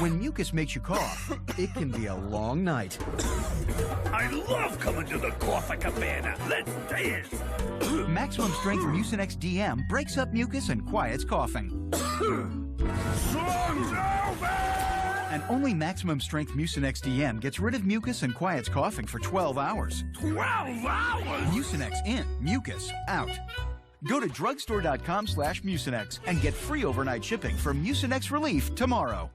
When mucus makes you cough, it can be a long night. I love coming to the Coffee Cabana. Let's dance. Maximum strength Mucinex DM breaks up mucus and quiets coughing. Song's over! And only maximum strength Mucinex DM gets rid of mucus and quiets coughing for 12 hours. 12 hours? Mucinex in, mucus out. Go to drugstore.com/Mucinex and get free overnight shipping for Mucinex Relief tomorrow.